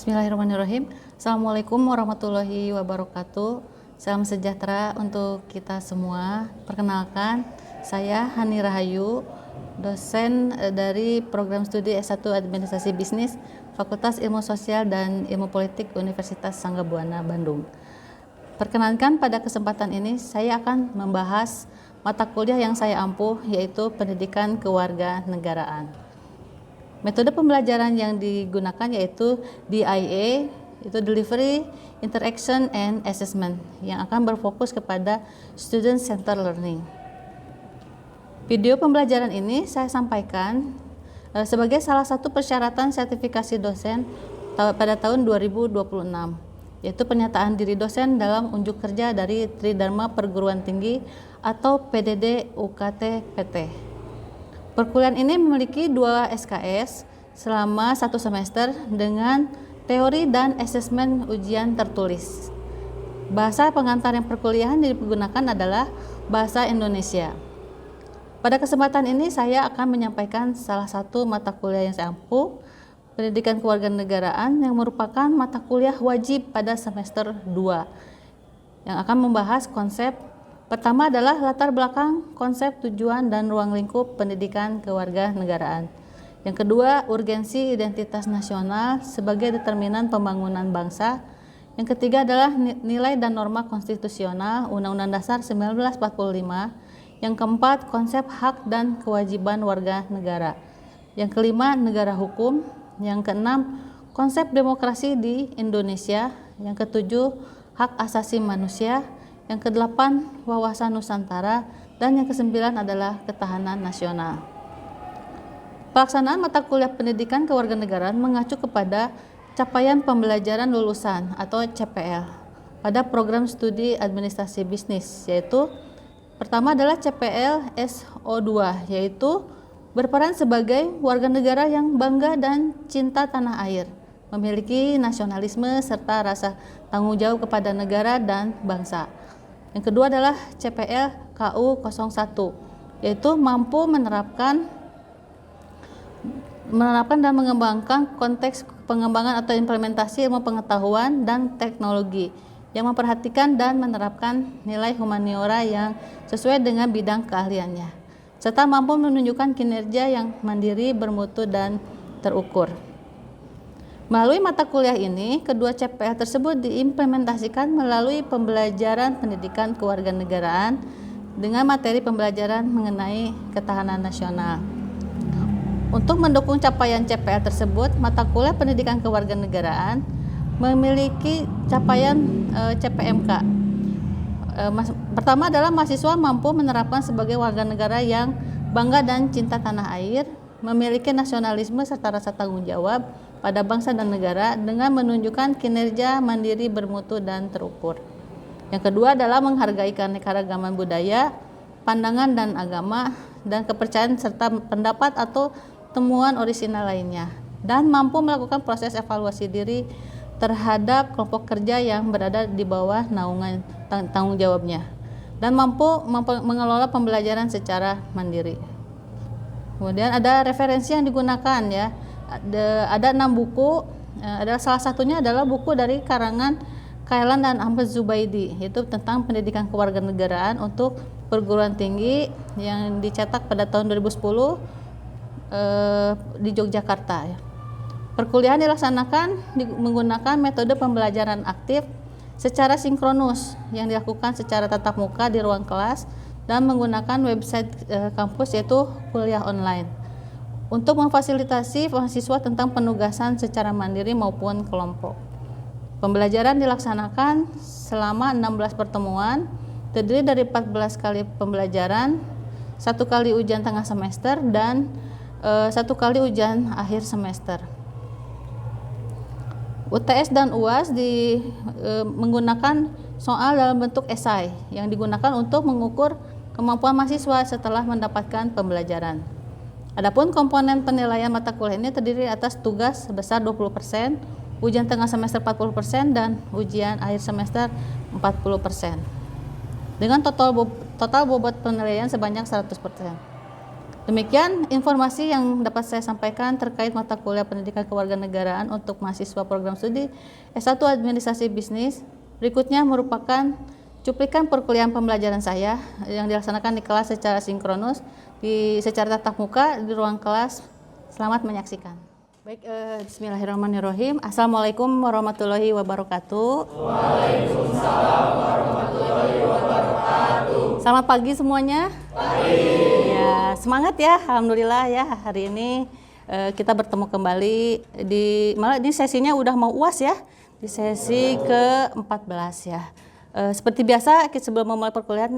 Bismillahirrahmanirrahim. Assalamualaikum warahmatullahi wabarakatuh. Salam sejahtera untuk kita semua. Perkenalkan, saya Hani Rahayu, dosen dari program studi S1 Administrasi Bisnis, Fakultas Ilmu Sosial dan Ilmu Politik Universitas Sangga-Buana, Bandung. Perkenalkan, pada kesempatan ini saya akan membahas mata kuliah yang saya ampuh, yaitu Pendidikan Kewarganegaraan. Metode pembelajaran yang digunakan yaitu DIA, itu Delivery, Interaction, and Assessment, yang akan berfokus kepada Student Centered Learning. Video pembelajaran ini saya sampaikan sebagai salah satu persyaratan sertifikasi dosen pada tahun 2026, yaitu pernyataan diri dosen dalam unjuk kerja dari Tridharma Perguruan Tinggi atau PDD UKT PT. Perkuliahan ini memiliki 2 SKS selama 1 semester dengan teori dan asesmen ujian tertulis. Bahasa pengantar yang perkuliahan digunakan adalah bahasa Indonesia. Pada kesempatan ini saya akan menyampaikan salah satu mata kuliah yang saya ampuh, Pendidikan Kewarganegaraan, yang merupakan mata kuliah wajib pada semester 2, yang akan membahas konsep. Pertama adalah latar belakang, konsep, tujuan, dan ruang lingkup pendidikan kewarganegaraan. Yang kedua, urgensi identitas nasional sebagai determinan pembangunan bangsa. Yang ketiga adalah nilai dan norma konstitusional Undang-Undang Dasar 1945. Yang keempat, konsep hak dan kewajiban warga negara. Yang kelima, negara hukum. Yang keenam, konsep demokrasi di Indonesia. Yang ketujuh, hak asasi manusia. Yang kedelapan, wawasan Nusantara, dan yang kesembilan adalah ketahanan nasional. Pelaksanaan mata kuliah pendidikan kewarganegaraan mengacu kepada capaian pembelajaran lulusan atau CPL pada program studi administrasi bisnis, yaitu pertama adalah CPL SO2, yaitu berperan sebagai warga negara yang bangga dan cinta tanah air, memiliki nasionalisme serta rasa tanggung jawab kepada negara dan bangsa. Yang kedua adalah CPL KU01, yaitu mampu menerapkan dan mengembangkan konteks pengembangan atau implementasi ilmu pengetahuan dan teknologi yang memperhatikan dan menerapkan nilai humaniora yang sesuai dengan bidang keahliannya, serta mampu menunjukkan kinerja yang mandiri, bermutu, dan terukur. Melalui mata kuliah ini, kedua CPL tersebut diimplementasikan melalui pembelajaran pendidikan kewarganegaraan dengan materi pembelajaran mengenai ketahanan nasional. Untuk mendukung capaian CPL tersebut, mata kuliah pendidikan kewarganegaraan memiliki capaian CPMK. Pertama adalah mahasiswa mampu menerapkan sebagai warga negara yang bangga dan cinta tanah air, memiliki nasionalisme serta rasa tanggung jawab pada bangsa dan negara dengan menunjukkan kinerja mandiri, bermutu, dan terukur. Yang kedua adalah menghargai keanekaragaman budaya, pandangan dan agama, dan kepercayaan serta pendapat atau temuan orisinal lainnya, dan mampu melakukan proses evaluasi diri terhadap kelompok kerja yang berada di bawah naungan tanggung jawabnya, dan mampu mengelola pembelajaran secara mandiri. Kemudian ada referensi yang digunakan, ya. Ada 6 buku. Adalah salah satunya adalah buku dari karangan Kailan dan Ahmad Zubaidi, yaitu tentang pendidikan kewarganegaraan untuk perguruan tinggi, yang dicetak pada tahun 2010 di Yogyakarta, ya. Perkuliahan dilaksanakan menggunakan metode pembelajaran aktif secara sinkronus yang dilakukan secara tatap muka di ruang kelas dan menggunakan website kampus, yaitu kuliah online, untuk memfasilitasi mahasiswa tentang penugasan secara mandiri maupun kelompok. Pembelajaran dilaksanakan selama 16 pertemuan, terdiri dari 14 kali pembelajaran, 1 kali ujian tengah semester, dan 1 kali ujian akhir semester. UTS dan UAS menggunakan soal dalam bentuk esai yang digunakan untuk mengukur kemampuan mahasiswa setelah mendapatkan pembelajaran. Adapun komponen penilaian mata kuliah ini terdiri atas tugas sebesar 20%, ujian tengah semester 40%, dan ujian akhir semester 40%. Dengan total bobot penilaian sebanyak 100%. Demikian informasi yang dapat saya sampaikan terkait mata kuliah pendidikan kewarganegaraan untuk mahasiswa program studi S1 Administrasi Bisnis. Berikutnya merupakan cuplikan perkuliahan pembelajaran saya yang dilaksanakan di kelas secara sinkronus, secara tatap muka di ruang kelas. Selamat menyaksikan. Baik, bismillahirrahmanirrahim. Assalamualaikum warahmatullahi wabarakatuh. Waalaikumsalam warahmatullahi wabarakatuh. Selamat pagi semuanya. Pagi. Ya, semangat ya, alhamdulillah ya. Hari ini kita bertemu kembali malah ini sesinya udah mau UAS ya, di sesi ke-14 ya. Seperti biasa sebelum memulai perkuliahan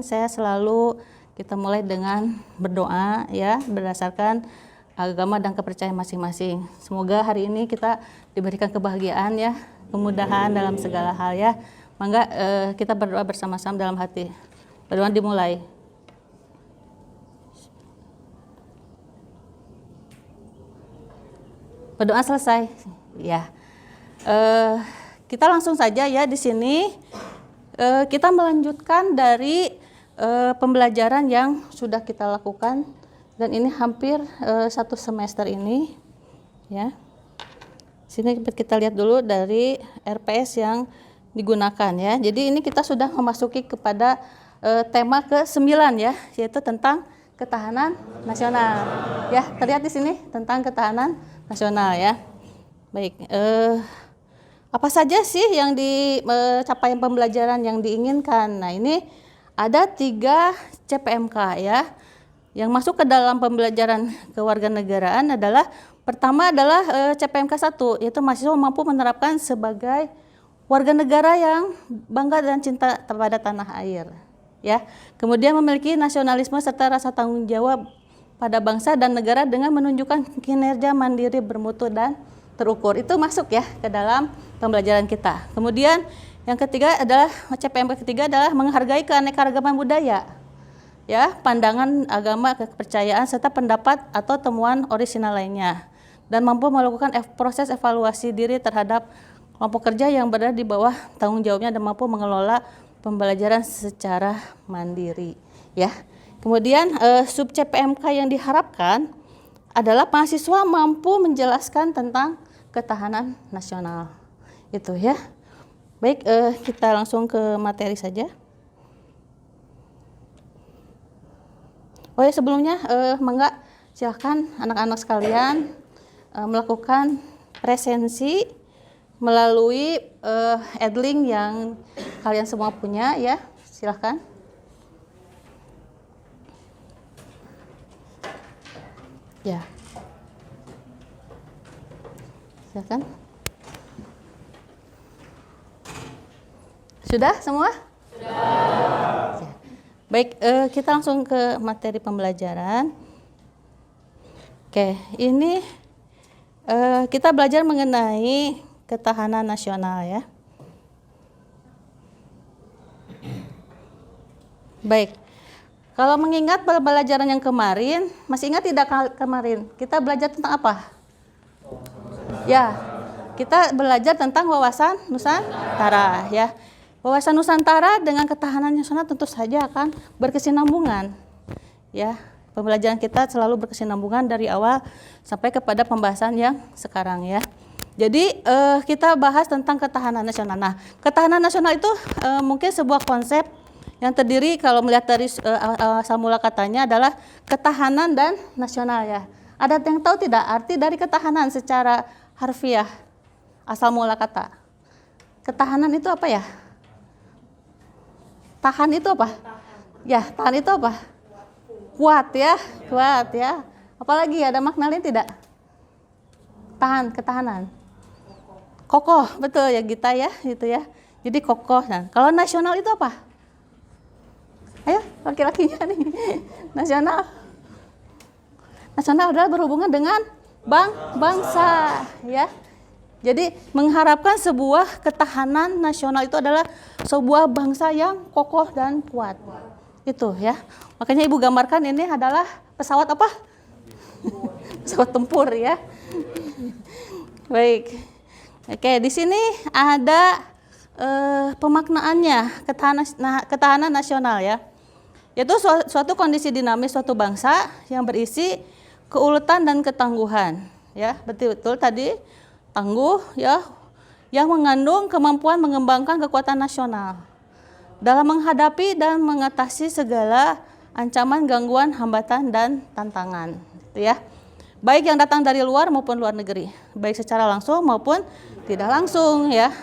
kita mulai dengan berdoa ya, berdasarkan agama dan kepercayaan masing-masing. Semoga hari ini kita diberikan kebahagiaan ya, kemudahan dalam segala hal ya. Mangga kita berdoa bersama-sama dalam hati. Berdoa dimulai. Berdoa selesai. Ya. Kita langsung saja ya di sini. Kita melanjutkan dari pembelajaran yang sudah kita lakukan dan ini hampir 1 semester ini ya. Sini kita lihat dulu dari RPS yang digunakan ya. Jadi ini kita sudah memasuki kepada tema ke-9 ya, yaitu tentang ketahanan nasional. Ya, terlihat di sini tentang ketahanan nasional ya. Baik, apa saja sih yang di capaian pembelajaran yang diinginkan? Nah, ini ada 3 CPMK ya. Yang masuk ke dalam pembelajaran kewarganegaraan adalah pertama adalah CPMK 1, yaitu mahasiswa mampu menerapkan sebagai warga negara yang bangga dan cinta kepada tanah air. Ya. Kemudian memiliki nasionalisme serta rasa tanggung jawab pada bangsa dan negara dengan menunjukkan kinerja mandiri, bermutu dan terukur. Itu masuk ya ke dalam pembelajaran kita. Kemudian yang ketiga adalah CPMK ketiga adalah menghargai keanekaragaman budaya. Ya, pandangan agama, kepercayaan serta pendapat atau temuan orisinal lainnya dan mampu melakukan proses evaluasi diri terhadap kelompok kerja yang berada di bawah tanggung jawabnya dan mampu mengelola pembelajaran secara mandiri ya. Kemudian sub CPMK yang diharapkan adalah mahasiswa mampu menjelaskan tentang ketahanan nasional. Itu ya. Baik, kita langsung ke materi saja. Oh ya, sebelumnya mangga silakan anak-anak sekalian melakukan presensi melalui Edlink yang kalian semua punya ya. Silakan. Ya. Silakan. Sudah semua? Sudah. Ya. Baik, kita langsung ke materi pembelajaran. Oke, ini kita belajar mengenai ketahanan nasional ya. Baik, kalau mengingat pembelajaran yang kemarin, masih ingat tidak kemarin? Kita belajar tentang apa? Ya, kita belajar tentang wawasan Nusantara ya. Wawasan Nusantara dengan ketahanan nasional tentu saja akan berkesinambungan. Ya, pembelajaran kita selalu berkesinambungan dari awal sampai kepada pembahasan yang sekarang ya. Jadi kita bahas tentang ketahanan nasional. Nah, ketahanan nasional itu mungkin sebuah konsep yang terdiri kalau melihat dari asal mula katanya adalah ketahanan dan nasional ya. Ada yang tahu tidak arti dari ketahanan secara harfiah asal mula kata? Ketahanan itu apa ya? Tahan itu apa? Ya, tahan itu apa? Kuat ya, kuat ya. Apalagi ada makna lain tidak? Tahan, ketahanan. Kokoh, betul ya Gita ya, gitu ya. Jadi kokoh. Nah, kalau nasional itu apa? Ayo, laki-lakinya nih. Nasional. Nasional adalah berhubungan dengan bangsa, ya. Jadi mengharapkan sebuah ketahanan nasional itu adalah sebuah bangsa yang kokoh dan kuat. Itu ya. Makanya Ibu gambarkan ini adalah pesawat apa? Pesawat tempur ya. Baik. Oke, di sini ada pemaknaannya ketahanan nasional ya. yaitu suatu kondisi dinamis suatu bangsa yang berisi keuletan dan ketangguhan. Ya, betul tadi tangguh ya, yang mengandung kemampuan mengembangkan kekuatan nasional dalam menghadapi dan mengatasi segala ancaman, gangguan, hambatan dan tantangan, gitu ya. Baik yang datang dari luar maupun luar negeri, baik secara langsung maupun tidak langsung ya.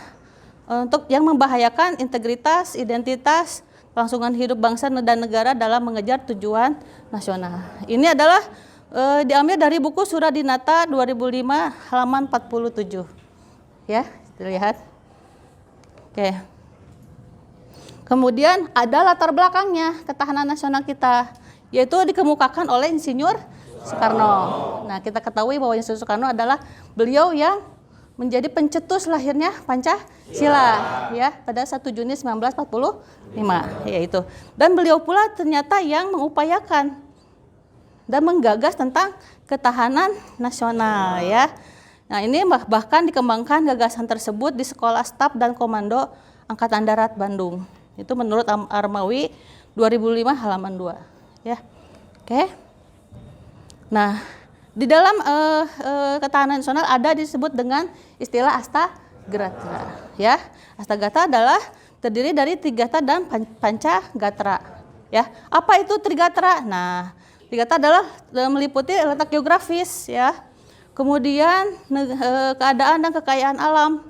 Untuk yang membahayakan integritas, identitas, kelangsungan hidup bangsa dan negara dalam mengejar tujuan nasional. Ini adalah diambil dari buku Suradinata 2005 halaman 47. Ya, dilihat. Oke. Kemudian ada latar belakangnya ketahanan nasional kita, yaitu dikemukakan oleh Insinyur Soekarno. Nah, kita ketahui bahwa Insinyur Soekarno adalah beliau yang menjadi pencetus lahirnya Pancasila ya pada 1 Juni 1945 yaitu. Dan beliau pula ternyata yang mengupayakan dan menggagas tentang ketahanan nasional ya. Nah, ini bahkan dikembangkan gagasan tersebut di Sekolah Staf dan Komando Angkatan Darat Bandung. Itu menurut Armawi 2005 halaman 2 ya. Oke. Nah, di dalam ketahanan nasional ada disebut dengan istilah Astagatra ya. Astagatra adalah terdiri dari Trigatra dan Pancagatra ya. Apa itu Trigatra? Nah, Trigatra adalah meliputi letak geografis ya. Kemudian keadaan dan kekayaan alam,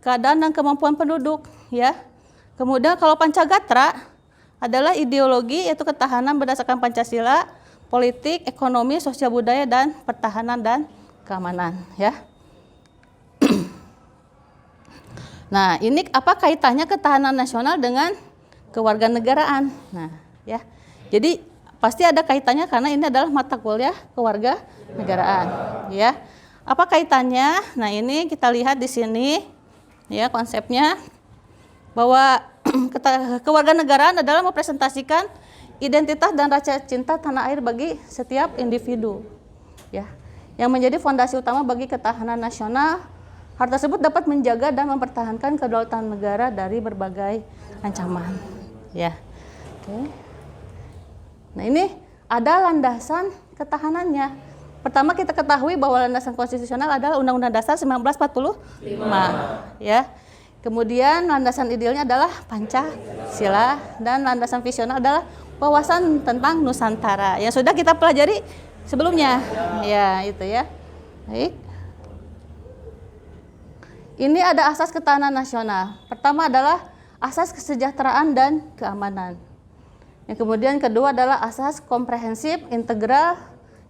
keadaan dan kemampuan penduduk ya. Kemudian kalau Pancagatra adalah ideologi yaitu ketahanan berdasarkan Pancasila, politik, ekonomi, sosial budaya dan pertahanan dan keamanan ya. Nah, ini apa kaitannya ketahanan nasional dengan kewarganegaraan? Nah, ya. Jadi pasti ada kaitannya karena ini adalah mata kuliah kewarganegaraan, ya. Apa kaitannya? Nah, ini kita lihat di sini, ya konsepnya bahwa kewarganegaraan adalah merepresentasikan identitas dan rasa cinta tanah air bagi setiap individu, ya, yang menjadi fondasi utama bagi ketahanan nasional. Hal tersebut dapat menjaga dan mempertahankan kedaulatan negara dari berbagai ancaman, ya. Oke. Nah, ini ada landasan ketahanannya. Pertama kita ketahui bahwa landasan konstitusional adalah Undang-Undang Dasar 1945, ya. Kemudian landasan idealnya adalah Pancasila dan landasan visional adalah wawasan tentang Nusantara yang sudah kita pelajari sebelumnya, ya itu ya. Baik. Ini ada asas ketahanan nasional. Pertama adalah asas kesejahteraan dan keamanan. Yang kemudian kedua adalah asas komprehensif, integral.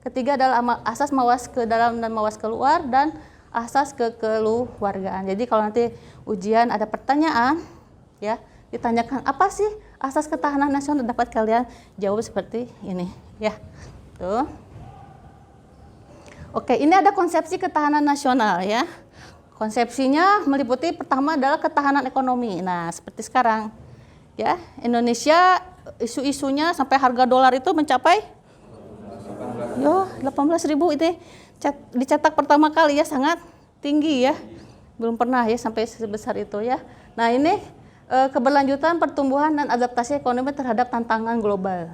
Ketiga adalah asas mawas ke dalam dan mawas keluar dan asas kekeluargaan. Jadi kalau nanti ujian ada pertanyaan, ya ditanyakan apa sih asas ketahanan nasional, dapat kalian jawab seperti ini, ya. Tuh. Oke, ini ada konsepsi ketahanan nasional, ya. Konsepsinya meliputi pertama adalah ketahanan ekonomi. Nah, seperti sekarang, ya Indonesia isu-isunya sampai harga dolar itu mencapai 18.000 itu dicetak pertama kali ya, sangat tinggi ya, belum pernah ya sampai sebesar itu ya. Nah ini keberlanjutan pertumbuhan dan adaptasi ekonomi terhadap tantangan global.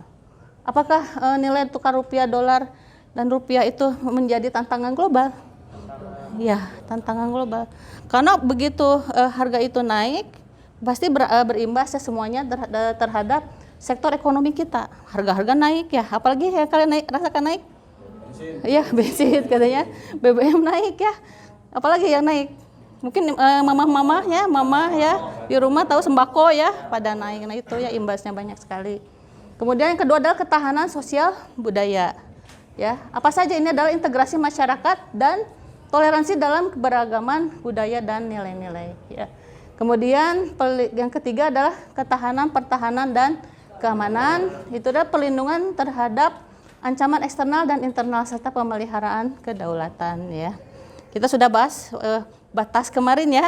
Apakah nilai tukar rupiah dolar dan rupiah itu menjadi tantangan global? Ya, tantangan global. Karena begitu harga itu naik, pasti berimbas ya semuanya terhadap sektor ekonomi kita. Harga-harga naik ya, apalagi yang kalian rasakan naik? Iya, bensin katanya, BBM naik ya. Apalagi yang naik? Mungkin mama ya di rumah tahu sembako ya pada naik. Nah itu ya imbasnya banyak sekali. Kemudian yang kedua adalah ketahanan sosial budaya. Ya, apa saja ini adalah integrasi masyarakat dan toleransi dalam keberagaman budaya dan nilai-nilai. Ya. Kemudian yang ketiga adalah ketahanan, pertahanan dan keamanan. Itu adalah perlindungan terhadap ancaman eksternal dan internal serta pemeliharaan kedaulatan. Ya. Kita sudah bahas batas kemarin ya,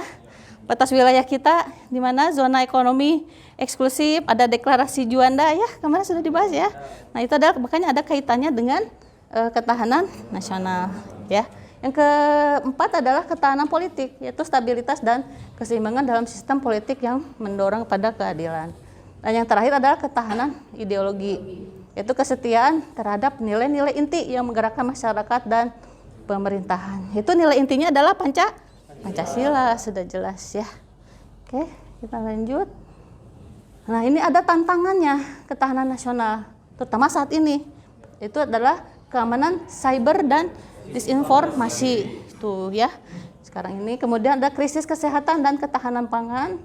batas wilayah kita di mana zona ekonomi eksklusif, ada deklarasi Juanda ya, kemarin sudah dibahas ya. Nah itu adalah makanya ada kaitannya dengan ketahanan nasional ya. Yang keempat adalah ketahanan politik, yaitu stabilitas dan keseimbangan dalam sistem politik yang mendorong pada keadilan. Dan yang terakhir adalah ketahanan ideologi, yaitu kesetiaan terhadap nilai-nilai inti yang menggerakkan masyarakat dan pemerintahan. Itu nilai intinya adalah Pancasila, sudah jelas ya. Oke, kita lanjut. Nah, ini ada tantangannya ketahanan nasional, terutama saat ini. Itu adalah keamanan cyber dan disinformasi. Tuh ya. Sekarang ini kemudian ada krisis kesehatan dan ketahanan pangan,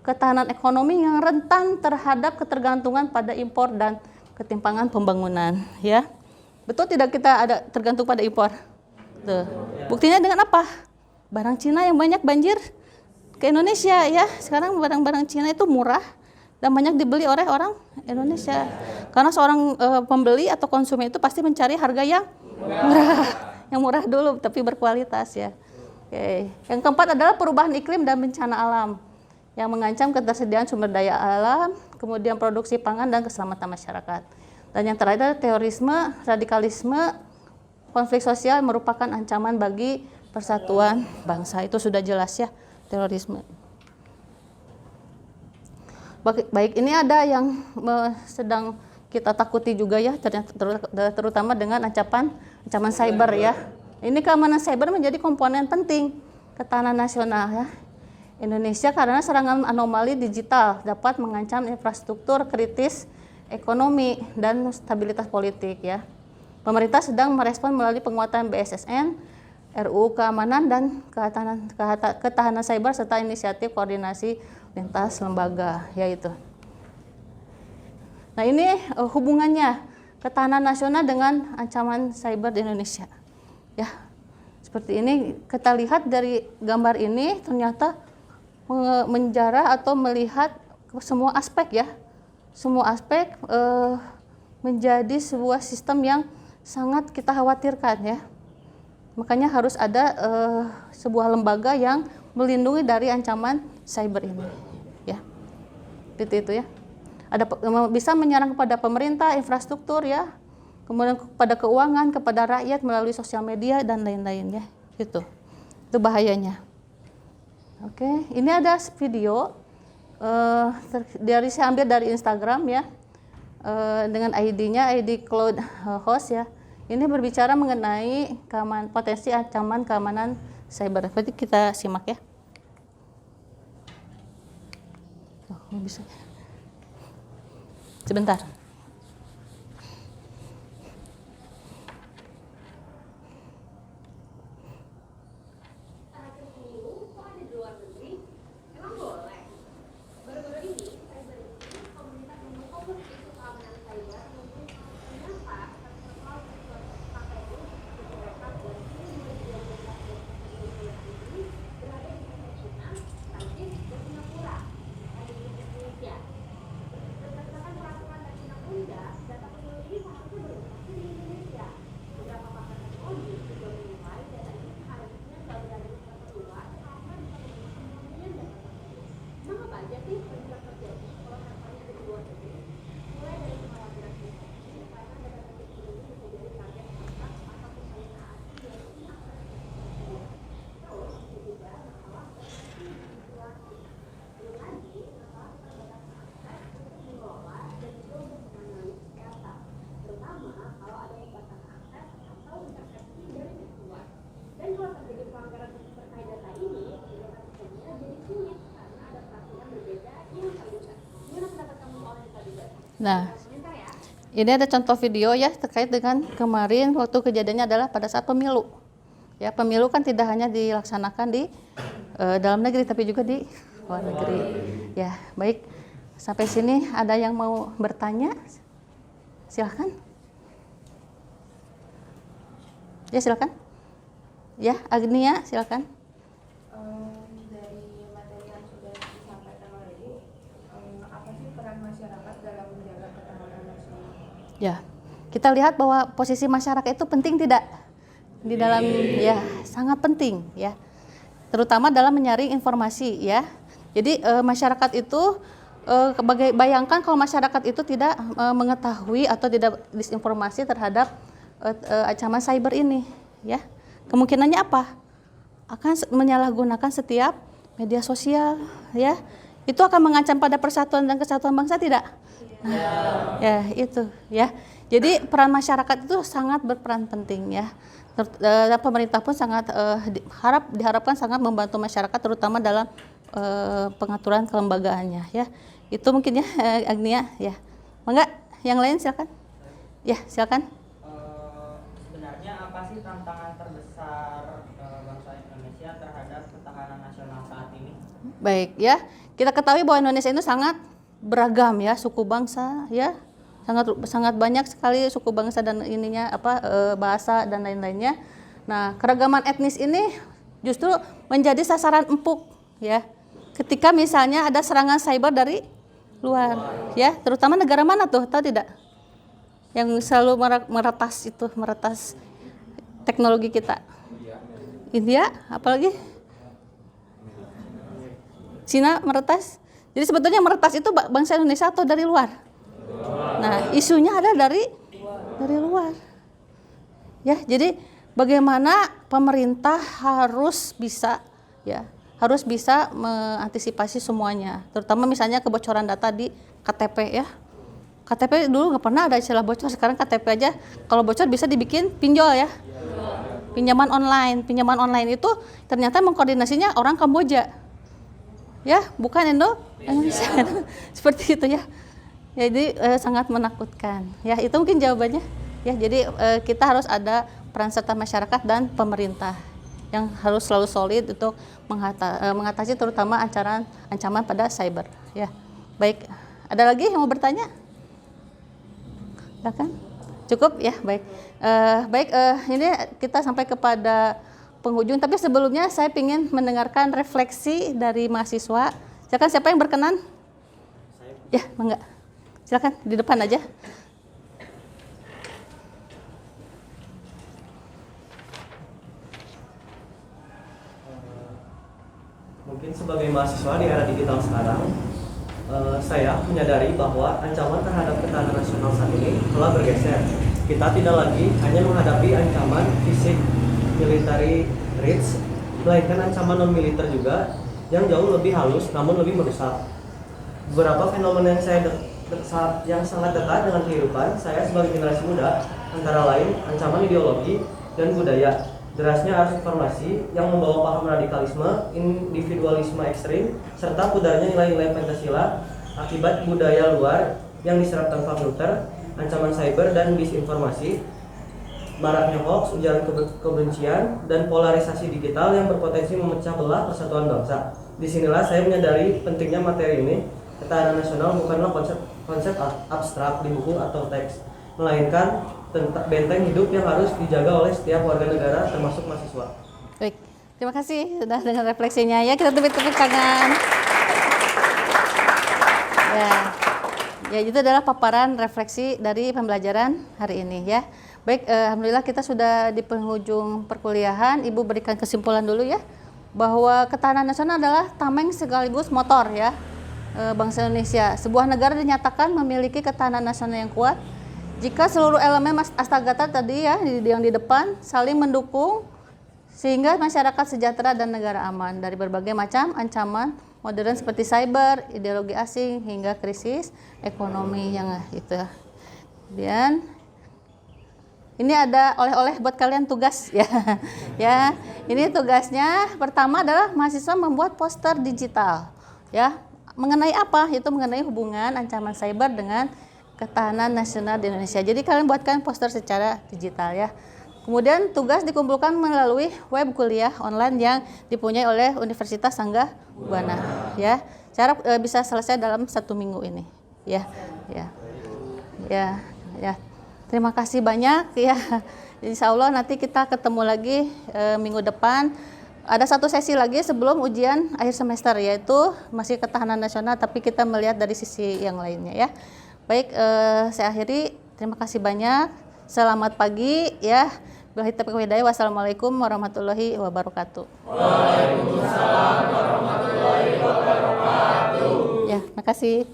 ketahanan ekonomi yang rentan terhadap ketergantungan pada impor dan ketimpangan pembangunan, ya. Betul tidak kita ada tergantung pada impor? Tuh. Buktinya dengan apa? Barang Cina yang banyak banjir ke Indonesia, ya. Sekarang barang-barang Cina itu murah dan banyak dibeli oleh orang Indonesia. Karena seorang pembeli atau konsumen itu pasti mencari harga yang murah. Yang murah dulu tapi berkualitas, ya. Oke. Yang keempat adalah perubahan iklim dan bencana alam yang mengancam ketersediaan sumber daya alam, kemudian produksi pangan dan keselamatan masyarakat. Dan yang terakhir adalah terorisme, radikalisme, konflik sosial merupakan ancaman bagi persatuan bangsa. Itu sudah jelas ya, terorisme. Baik, ini ada yang sedang kita takuti juga ya, terutama dengan ancaman cyber ya. Ini keamanan cyber menjadi komponen penting ketahanan nasional ya. Indonesia karena serangan anomali digital dapat mengancam infrastruktur kritis, ekonomi, dan stabilitas politik ya. Pemerintah sedang merespon melalui penguatan BSSN, RUU keamanan dan ketahanan cyber serta inisiatif koordinasi lintas lembaga yaitu. Nah, ini hubungannya ketahanan nasional dengan ancaman cyber di Indonesia. Ya. Seperti ini kita lihat dari gambar ini ternyata menjarah atau melihat semua aspek ya. Semua aspek menjadi sebuah sistem yang sangat kita khawatirkan ya. Makanya harus ada sebuah lembaga yang melindungi dari ancaman cyber ini ya. Itu ya. Ada bisa menyerang kepada pemerintah, infrastruktur ya. Kemudian kepada keuangan, kepada rakyat melalui sosial media dan lain-lain ya. Itu bahayanya. Oke, ini ada video saya ambil dari Instagram ya, dengan ID-nya ID Cloud Host ya. Ini berbicara mengenai potensi ancaman keamanan cyber. Berarti kita simak ya. Oh, bisa. Sebentar. Nah, ini ada contoh video ya terkait dengan kemarin waktu kejadiannya adalah pada saat pemilu. Ya, pemilu kan tidak hanya dilaksanakan di dalam negeri tapi juga di luar negeri. Ya, baik. Sampai sini ada yang mau bertanya? Silakan. Ya, silakan. Ya, Agnia, silakan. Dari materi yang sudah disampaikan oleh Ibu, apa sih peran masyarakat dalam menjaga ketahanan nasional? Ya, kita lihat bahwa posisi masyarakat itu penting tidak? Di dalam ya sangat penting ya, terutama dalam menyaring informasi ya. Jadi masyarakat itu bayangkan kalau masyarakat itu tidak mengetahui atau tidak disinformasi terhadap ancaman cyber ini ya, kemungkinannya apa? Akan menyalahgunakan setiap media sosial ya, itu akan mengancam pada persatuan dan kesatuan bangsa tidak? Nah, ya itu ya. Jadi peran masyarakat itu sangat berperan penting ya. Pemerintah pun sangat diharapkan sangat membantu masyarakat terutama dalam pengaturan kelembagaannya ya. Itu mungkin ya Agnia ya. Mangga yang lain silakan. Ya, silakan. Sebenarnya apa sih tantangan terbesar bangsa Indonesia terhadap ketahanan nasional saat ini? Baik ya. Kita ketahui bahwa Indonesia itu sangat beragam ya, suku bangsa ya. Sangat banyak sekali suku bangsa dan bahasa dan lain-lainnya. Nah, keragaman etnis ini justru menjadi sasaran empuk ya. Ketika misalnya ada serangan cyber dari luar ya, terutama negara mana tuh? Tahu tidak? Yang selalu meretas teknologi kita. India, apalagi? Cina meretas. Jadi sebetulnya meretas itu bangsa Indonesia atau dari luar? Nah, isunya ada dari luar. Ya, jadi bagaimana pemerintah harus bisa mengantisipasi semuanya, terutama misalnya kebocoran data di KTP ya. KTP dulu nggak pernah ada istilah bocor, sekarang KTP aja kalau bocor bisa dibikin pinjol ya. Pinjaman online itu ternyata mengkoordinasinya orang Kamboja. Ya, bukan Indonesia. Seperti itu ya. Jadi sangat menakutkan. Ya, itu mungkin jawabannya. Ya, jadi kita harus ada peran serta masyarakat dan pemerintah yang harus selalu solid untuk mengatasi terutama ancaman pada cyber. Ya, baik. Ada lagi yang mau bertanya? Silakan. Cukup ya, baik. Ini kita sampai kepada penghujung. Tapi sebelumnya saya ingin mendengarkan refleksi dari mahasiswa. Silakan, siapa yang berkenan? Ya, enggak. Silakan di depan aja. Mungkin sebagai mahasiswa di era digital sekarang, saya menyadari bahwa ancaman terhadap ketahanan nasional saat ini telah bergeser. Kita tidak lagi hanya menghadapi ancaman fisik military threats, melainkan ancaman non-militer juga yang jauh lebih halus namun lebih merusak. Beberapa fenomena yang sangat dekat dengan kehidupan saya sebagai generasi muda, antara lain ancaman ideologi dan budaya, derasnya arus informasi yang membawa paham radikalisme, individualisme ekstrim, serta pudarnya nilai-nilai Pancasila akibat budaya luar yang diserap tanpa filter, ancaman cyber dan disinformasi, maraknya hoax, ujaran kebencian, dan polarisasi digital yang berpotensi memecah belah persatuan bangsa. Disinilah saya menyadari pentingnya materi ini. Ketahanan nasional bukanlah konsep abstrak di buku atau teks, melainkan benteng hidup yang harus dijaga oleh setiap warga negara termasuk mahasiswa. Baik, terima kasih sudah dengan refleksinya ya. Kita tepuk tangan. Ya, itu adalah paparan refleksi dari pembelajaran hari ini ya. Baik, alhamdulillah kita sudah di penghujung perkuliahan. Ibu berikan kesimpulan dulu ya, bahwa ketahanan nasional adalah tameng sekaligus motor ya. Bangsa Indonesia, sebuah negara dinyatakan memiliki ketahanan nasional yang kuat jika seluruh elemen astagata tadi ya yang di depan saling mendukung sehingga masyarakat sejahtera dan negara aman dari berbagai macam ancaman modern seperti cyber, ideologi asing hingga krisis ekonomi yang itu. Kemudian ini ada oleh-oleh buat kalian tugas ya. Ya, ini tugasnya pertama adalah mahasiswa membuat poster digital ya. Mengenai apa? Itu mengenai hubungan ancaman cyber dengan ketahanan nasional di Indonesia. Jadi kalian buatkan poster secara digital ya. Kemudian tugas dikumpulkan melalui web kuliah online yang dipunyai oleh Universitas Sanggah Buana ya. Cara bisa selesai dalam 1 minggu ini ya. Terima kasih banyak ya. Insya Allah nanti kita ketemu lagi minggu depan. Ada satu sesi lagi sebelum ujian akhir semester, yaitu masih ketahanan nasional tapi kita melihat dari sisi yang lainnya ya. Baik, saya akhiri. Terima kasih banyak. Selamat pagi ya. Billahi taufiq wal hidayah. Wassalamualaikum warahmatullahi wabarakatuh. Waalaikumsalam warahmatullahi wabarakatuh. Ya, makasih.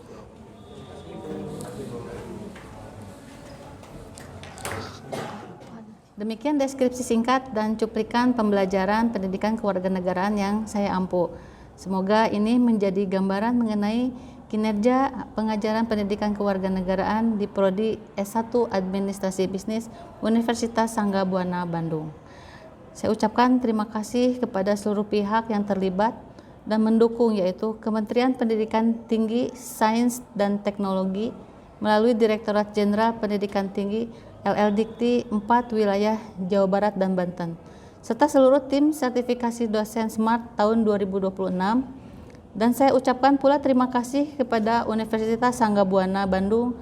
Demikian deskripsi singkat dan cuplikan pembelajaran pendidikan kewarganegaraan yang saya ampu. Semoga ini menjadi gambaran mengenai kinerja pengajaran pendidikan kewarganegaraan di Prodi S1 Administrasi Bisnis Universitas Sangga Buana Bandung. Saya ucapkan terima kasih kepada seluruh pihak yang terlibat dan mendukung, yaitu Kementerian Pendidikan Tinggi, Sains dan Teknologi melalui Direktorat Jenderal Pendidikan Tinggi LLDikti 4 wilayah Jawa Barat dan Banten, serta seluruh tim sertifikasi dosen SMART tahun 2026. Dan saya ucapkan pula terima kasih kepada Universitas Sangga Buana Bandung,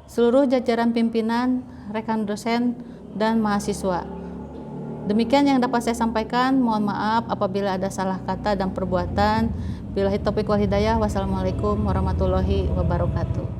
seluruh jajaran pimpinan, rekan dosen, dan mahasiswa. Demikian yang dapat saya sampaikan. Mohon maaf apabila ada salah kata dan perbuatan. Billahi taufiq wal hidayah. Wassalamualaikum warahmatullahi wabarakatuh.